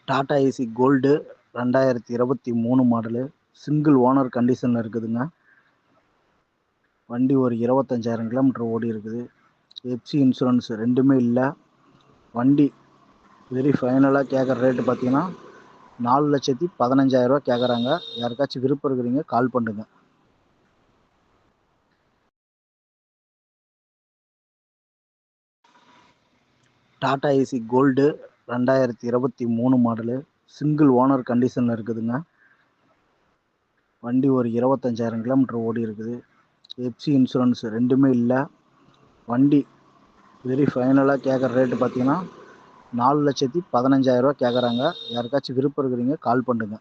Tata Ace Gold 2023 model. Single owner கண்டிஷனில் இருக்குதுங்க. வண்டி ஒரு 25,000 கிலோமீட்டர் ஓடி இருக்குது. எஃப்சி இன்சூரன்ஸ் ரெண்டுமே இல்லை. வண்டி வெரி ஃபைனலாக கேட்குற ரேட்டு பார்த்தீங்கன்னா 4,15,000 கேட்குறாங்க. யாருக்காச்சும் விருப்பம் இருக்கிறீங்க கால் பண்ணுங்க. Tata Ace Gold 2023 model. Single owner கண்டிஷனில் இருக்குதுங்க. வண்டி ஒரு 25,000 கிலோமீட்டர் ஓடி இருக்குது. எஃப்சி இன்சூரன்ஸ் ரெண்டுமே இல்லை. வண்டி வெரி ஃபைனலாக கேட்குற ரேட்டு பார்த்தீங்கன்னா 4,15,000 கேட்குறாங்க. யாருக்காச்சும் விருப்பம் இருக்கிறீங்க கால் பண்ணுங்க.